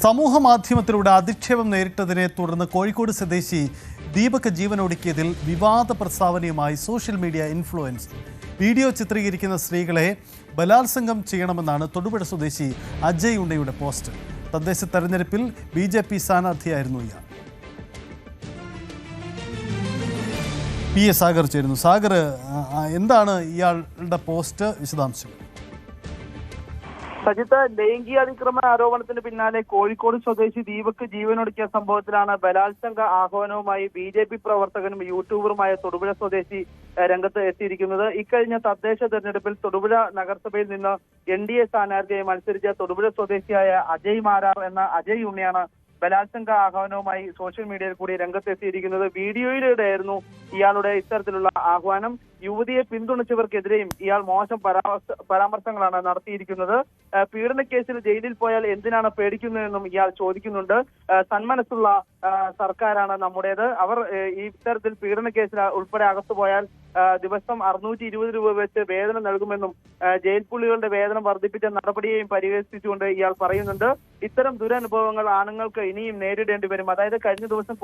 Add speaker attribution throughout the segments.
Speaker 1: സമൂഹ മാധ്യമത്തിലൂടെ അധിക്ഷേപം നേരിട്ടതിനെ തുടർന്ന് കോഴിക്കോട് സ്വദേശി ദീപക് ജീവനൊടുക്കിയതിൽ വിവാദ പ്രസ്താവനയുമായി സോഷ്യൽ മീഡിയ ഇൻഫ്ലുവൻസർ. വീഡിയോ ചിത്രീകരിക്കുന്ന സ്ത്രീകളെ ബലാത്സംഗം ചെയ്യണമെന്നാണ് തൊടുപുഴ സ്വദേശി അജയ് ഉണ്ടയുടെ പോസ്റ്റ്. തദ്ദേശ തെരഞ്ഞെടുപ്പിൽ BJP സ്ഥാനാർത്ഥിയായിരുന്നു ഇയാൾ. PS സാഗർ ചേരുന്നു. സാഗർ, എന്താണ് ഇയാളുടെ പോസ്റ്റ്, വിശദാംശം?
Speaker 2: സജിത്ത്, ലൈംഗികാതിക്രമ ആരോപണത്തിന് പിന്നാലെ കോഴിക്കോട് സ്വദേശി ദീപക് ജീവനൊടുക്കിയ സംഭവത്തിലാണ് ബലാത്സംഗ ആഹ്വാനവുമായി BJP പ്രവർത്തകനും യൂട്യൂബറുമായ തൊടുപുഴ സ്വദേശി രംഗത്ത് എത്തിയിരിക്കുന്നത്. ഇക്കഴിഞ്ഞ തദ്ദേശ തെരഞ്ഞെടുപ്പിൽ തൊടുപുഴ നഗരസഭയിൽ നിന്ന് NDA സ്ഥാനാർത്ഥിയായി മത്സരിച്ച തൊടുപുഴ സ്വദേശിയായ അജയ് മാരാർ എന്ന അജയ് ഉണ്ണിയാണ് ബലാത്സംഗ ആഹ്വാനവുമായി സോഷ്യൽ മീഡിയയിൽ കൂടി രംഗത്തെത്തിയിരിക്കുന്നത്. വീഡിയോയിലൂടെയായിരുന്നു ഇയാളുടെ ഇത്തരത്തിലുള്ള ആഹ്വാനം. യുവതിയെ പിന്തുണച്ചവർക്കെതിരെയും ഇയാൾ മോശം പരാമർശങ്ങളാണ് നടത്തിയിരിക്കുന്നത്. പീഡനക്കേസിൽ ജയിലിൽ പോയാൽ എന്തിനാണ് പേടിക്കുന്നതെന്നും ഇയാൾ ചോദിക്കുന്നുണ്ട്. സന്മനസ്സുള്ള സർക്കാരാണ് നമ്മുടേത്. അവർ ഈ ഇത്തരത്തിൽ പീഡനക്കേസിൽ ഉൾപ്പെടെ അകത്തുപോയാൽ ദിവസം 620 രൂപ വെച്ച് വേതനം നൽകുമെന്നും ജയിൽ പുള്ളികളുടെ വേതനം വർദ്ധിപ്പിച്ച നടപടിയെയും പരിഹസിച്ചുകൊണ്ട് ഇയാൾ പറയുന്നുണ്ട്. ഇത്തരം ദുരനുഭവങ്ങൾ ആണുങ്ങൾക്ക് ഇനിയും നേരിടേണ്ടി വരും. അതായത് കഴിഞ്ഞ ദിവസം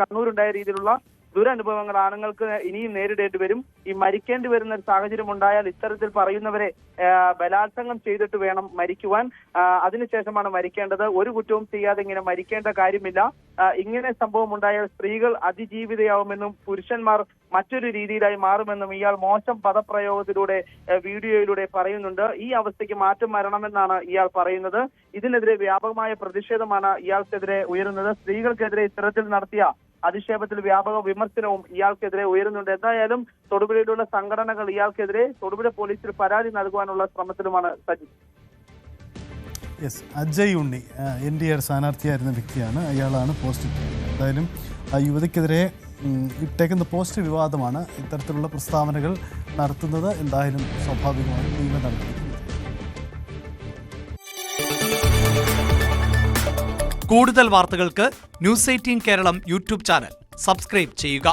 Speaker 2: കണ്ണൂരുണ്ടായ രീതിയിലുള്ള ദുരനുഭവങ്ങൾ ആണുങ്ങൾക്ക് ഇനിയും നേരിടേണ്ടി വരും. ഈ മരിക്കേണ്ടി വരുന്ന ഒരു സാഹചര്യം ഉണ്ടായാൽ ഇത്തരത്തിൽ പറയുന്നവരെ ബലാത്സംഗം ചെയ്തിട്ട് വേണം മരിക്കുവാൻ. അതിനുശേഷമാണ് മരിക്കേണ്ടത്. ഒരു കുറ്റവും ചെയ്യാതെ ഇങ്ങനെ മരിക്കേണ്ട കാര്യമില്ല. ഇങ്ങനെ സംഭവം ഉണ്ടായാൽ സ്ത്രീകൾ അതിജീവിതയാവുമെന്നും പുരുഷന്മാർ മറ്റൊരു രീതിയിലായി മാറുമെന്നും ഇയാൾ മോശം പദപ്രയോഗത്തിലൂടെ വീഡിയോയിലൂടെ പറയുന്നുണ്ട്. ഈ അവസ്ഥയ്ക്ക് മാറ്റം വരണമെന്നാണ് ഇയാൾ പറയുന്നത്. ഇതിനെതിരെ വ്യാപകമായ പ്രതിഷേധമാണ് ഇയാൾക്കെതിരെ ഉയരുന്നത്. സ്ത്രീകൾക്കെതിരെ ഇത്തരത്തിൽ നടത്തിയ അധിക്ഷേപത്തിൽ വ്യാപക വിമർശനവും ഇയാൾക്കെതിരെ ഉയരുന്നുണ്ട്. എന്തായാലും തൊടുപുഴയിലുള്ള സംഘടനകൾ ഇയാൾക്കെതിരെ തൊടുപുഴ പോലീസിൽ പരാതി നൽകുവാനുള്ള ശ്രമത്തിലുമാണ്.
Speaker 1: അജയ് ഉണ്ണി NDA സ്ഥാനാർത്ഥിയായിരുന്ന വ്യക്തിയാണ്. അയാളാണ് പോസ്റ്റ് ഇട്ടത്. എന്തായാലും ആ യുവതിക്കെതിരെ ഇട്ടേക്കുന്ന പോസ്റ്റ് വിവാദമാണ്. ഇത്തരത്തിലുള്ള പ്രസ്താവനകൾ നടത്തുന്നത് എന്തായാലും സ്വാഭാവികമാണ്. നിയമ നടപടി.
Speaker 3: കൂടുതൽ വാർത്തകൾക്ക് News 18 Keralam YouTube channel subscribe ചെയ്യുക.